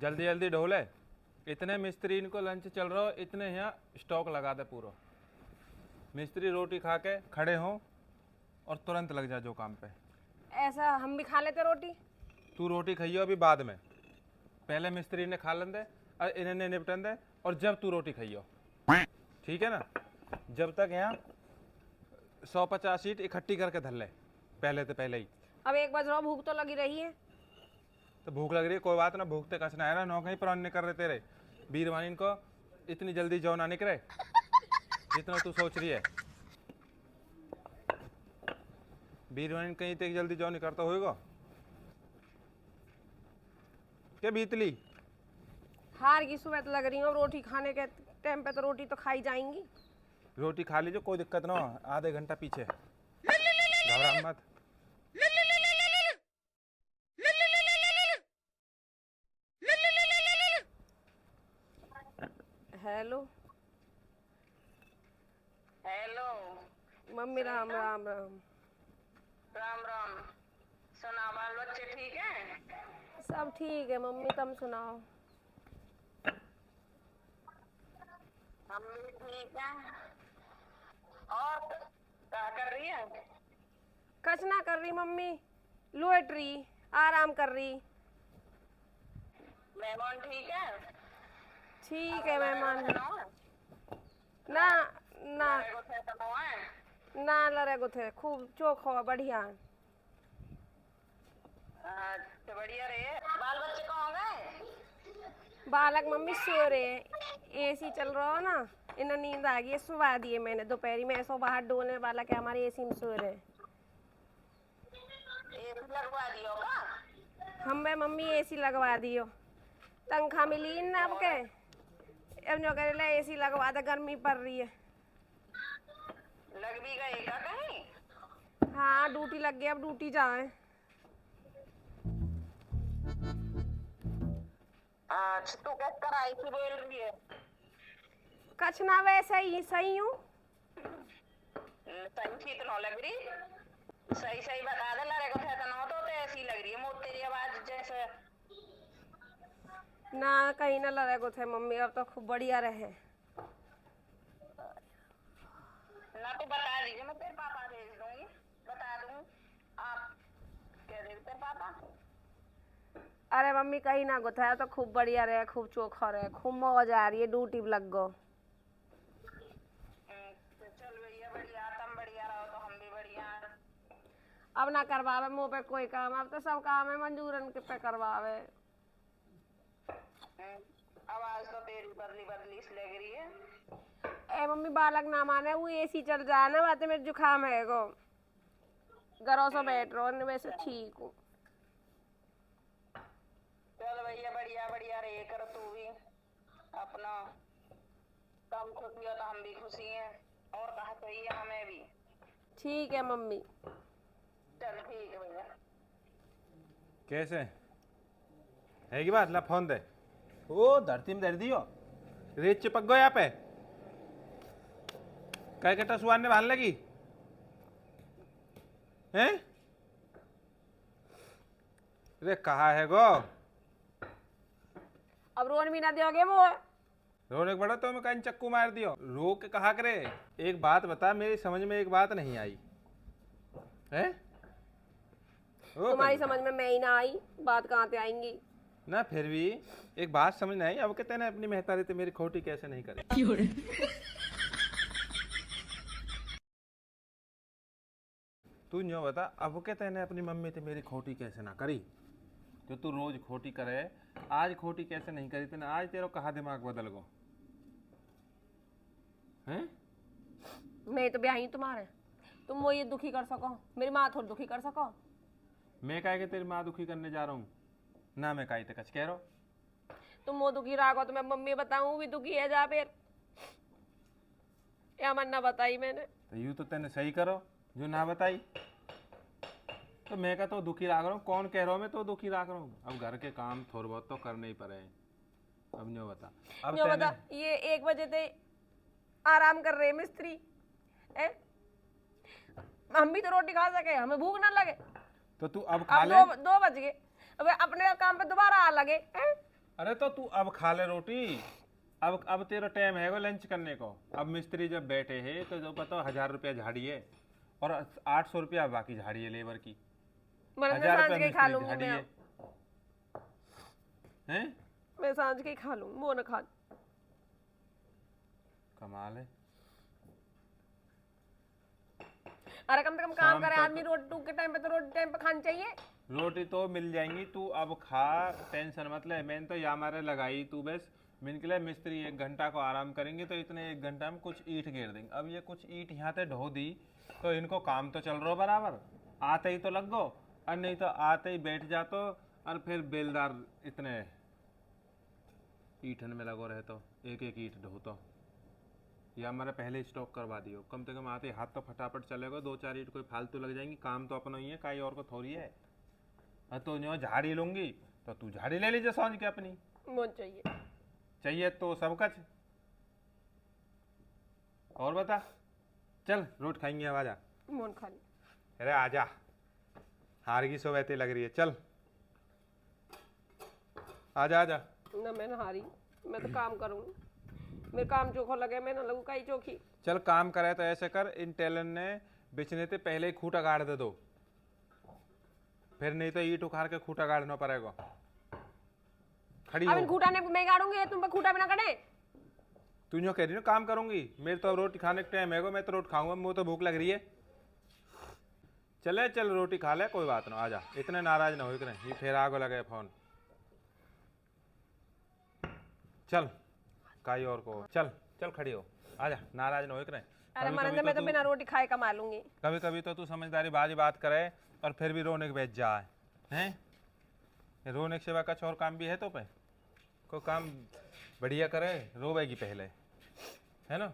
जल्दी जल्दी ढोले। इतने मिस्त्री इनको लंच चल रहा हो, इतने यहाँ स्टॉक लगा दे पूरा। मिस्त्री रोटी खा के खड़े हों और तुरंत लग जा जो काम पे। ऐसा हम भी खा लेते रोटी। तू रोटी खाइयो अभी बाद में, पहले मिस्त्री ने खा लें दे और इन्हें निपटन दे, और जब तू रोटी खाइयो, ठीक है ना। जब तक यहाँ 150 ईंट इकट्ठी करके धर ले पहले तो पहले ही। अब एक बज रहा, भूख तो लगी रही है। तो भूख लग रही है, कोई बात ना, भूखते कसना है ना। नौकरी पर निकल रहे तेरे बीरवानी को इतनी जल्दी जो ना निकले जितना तू सोच रही है। बीरवानी कहीं तक जल्दी जो निकलता होगा क्या बीतली। हार की सुबह तो लग रही हूँ, रोटी खाने के टाइम पे तो रोटी तो खाई जाएंगी। रोटी खा लीजिए, कोई दिक्कत ना हो, आधे घंटा पीछे, घबरा मत। Hello hello mummy, Ram Ram Ram. Ram Ram. सुना, बाल बच्चे ठीक हैं? सब ठीक है मम्मी, तुम सुनाओ। हम भी ठीक हैं। और क्या कर रही है? कुछ ना कर रही मम्मी, लेट रही, आराम कर रही। मेहमान ठीक है? ठीक है मेहमान। ना ना ना है? ना लड़े गो थे, खूब चोखो बढ़िया। अच्छा बढ़िया रहे। बाल बच्चे कहाँ गए? बालक मम्मी सो रहे हैं, एसी चल रहा हो ना, इन्हें नींद आ गई, सुबह दिए मैंने दोपहरी में। ऐसा बाहर डोलने वाला के हमारे एसी में सो रहे हैं। एसी लगवा दियो का? हम बे मम्मी एसी लगवा दियो, तनख्वाह मिली ना अब के, अब जो करे ले एसी लगवा दे, गर्मी पड़ रही है। लग भी गए का कहीं? हाँ ड्यूटी लग गई, अब ड्यूटी जाए। अच्छा तू क्या कराई थी बोल रही है? कछ ना, वैसे ही सही हूँ। सही थी तो लग रही, सही सही बता दे। लड़े को थे तो ऐसी लग रही है मोट तेरी आवाज जैसे। ना कहीं ना लड़े को थे मम्मी, अब तो खूब बढ़िया रहे। ना तो बता दीजिए, मैं तेरे पापा भेज दूंगी, बता दूं। आप कह रहे तेरे पापा? अरे मम्मी कहीं ना गुथाया तो खूब बढ़िया रहे, खूब चोखा रहे, खूब मौज आ रही है, ड्यूटी लग गो। चल भैया बढ़िया, तुम बढ़िया रहो तो हम भी बढ़िया। अब ना करवावे मुँह पे कोई काम, अब तो सब काम है मंजूरन के पे करवावे। आवाज तो तेरी बदली बदली सी लग रही है। ए मम्मी बालक ना माने, वो एसी चल जाए ना, बातें मेरे जुकाम है गो, घरों से बैठ रहो, वैसे ठीक हूँ। चल भैया बढ़िया बढ़िया रहे कर तू भी अपना। तुम खुशी हो तो हम भी खुशी हैं, और कहा चाहिए हमें भी। ठीक है मम्मी। चल ठीक है भैया। कैसे है की बात, ला फोन दे। ओ धरती में धर दियो, रेत चिपक गो यहाँ पे, कई कटा सुहाने भान लगी हैं। अरे कहा है गो, अब रोन भी ना दोगे वो। रोने को बड़ा तो मैं कहीं चक्कू मार दियो, रो के कहा करे। एक बात बता, मेरी समझ में एक बात नहीं आई है। तुम्हारी समझ में मैं ही ना आई, बात कहाँ से आएंगी। ना फिर भी एक बात समझ नहीं आई, अब कहते हैं अपनी मेहतारी तो मेरी खोटी कैसे नहीं करे। तू न्यों बता, अब कहते हैं अपनी मम्मी तो मेरी खोटी कैसे ना करी, जो तू रोज खोटी करे, आज खोटी कैसे नहीं करी तेने। आज तेरा कहा दिमाग बदल गो हैं। मैं तो ब्याही तुम्हारे, तुम वो ये दुखी कर सको, मेरी माँ थोड़ी दुखी कर सको। मैं कहे कि तेरी माँ दुखी करने जा रहा हूँ ना, मैं कहीं तक कह रहा हूँ। तुम वो दुखी रहो तो मैं मम्मी बताऊँ भी दुखी है जा फिर, या मन ना बताई मैंने। तो यूँ तो तेने सही करो जो ना बताई, तो मैं का तो दुखी राख रहा हूँ, कौन कह रहा हूँ मैं तो दुखी राख रहा हूँ। अब घर के काम थोड़े बहुत तो करने ही पड़े हैं। अब न्यों बता, अब न्यों बता, ये 1 बजे से आराम कर रहे मिस्त्री है, हम भी तो रोटी खा सके, हमें भूख ना लगे। तो तू अब खा ले। 2 बज गए, अब अपने काम पे दोबारा आ लगे हैं? अरे तो तू अब खा ले रोटी। अब तेरा टाइम है वो लंच करने को। अब मिस्त्री जब बैठे हैं तो जो पता 1000 रुपया झाड़ी है और 800 रुपया बाकी झाड़ी है लेबर की। मैं 1000 सांझ रुपया के ही खा मिस्त्री लूंगी झाड़ी मैं। है हैं? मैं सांझ के ही खा लूंगी, वो ना खा। कमाल है। अरे कम से कम काम शाम करे तक- आदमी, रोटी के टाइम पे तो रोटी टाइम पे खानी चाहिए। रोटी तो मिल जाएंगी, तू अब खा, टेंशन मत ले। मैंने तो यहाँ मारे लगाई तू बस। मैंने के लिए मिस्त्री 1 घंटा को आराम करेंगे तो इतने 1 घंटा में कुछ ईंट घेर देंगे। अब ये कुछ ईंट यहाँ से ढो दी तो इनको काम तो चल रहा बराबर, आते ही तो लग गो, और नहीं तो आते ही बैठ जातो और फिर बेलदार इतने ईंटन में लगो रहे तो एक एक ईंट ढो तो। या हमारे पहले स्टॉक करवा दियो, कम से कम आते ही हाथ तो फटाफट चलेगा। 2-4 ईंट कोई फालतू लग जाएंगी, काम तो अपना ही है, काई और को थोड़ी है। तो जो झाड़ी लूंगी तो तू झाड़ी ले लीजिए समझ के अपनी। वो चाहिए। चाहिए तो सब कुछ। और बता, चल रोट खाएंगे, अब आजा। मोन खा ली। अरे आजा, हार की सोवैते लग रही है, चल आजा आजा। ना मैं ना हारी, मैं तो काम करूंगी। मेरे काम चोखो लगे, मैं ना लगू कई चोखी। चल काम करे तो ऐसे कर, इन टेलन ने बेचने से पहले ही खूटा गाड़ दे दो, फिर नहीं तो ईट उखाड़ के खूटा गाड़ना पड़ेगा। खड़ी अब इन हो, खूटा ने मैं गाड़ूंगी, तुम पे खूटा भी ना कटे। तू जो कह रही ना काम करूंगी, मेरे तो रोटी खाने का टाइम है, मैं तो रोटी खाऊंगा, मुझे तो भूख लग रही है। चले चल रोटी खा ले, कोई बात ना, आजा, इतने नाराज ना हो इतने, ये फिर आगो लगे फोन। चल काई और को, चल चल खड़ी हो, आजा, नाराज ना हो इतने। अरे मरंदे मैं तो बिना रोटी खाए कमा लूंगी। कभी कभी तो तू समझदारी बाजी बात करे और फिर भी रोने के बैठ जाए हैं। रोने के सिवा कुछ और काम भी है तो पे, कोई काम बढ़िया करे, रोवेगी पहले, है ना।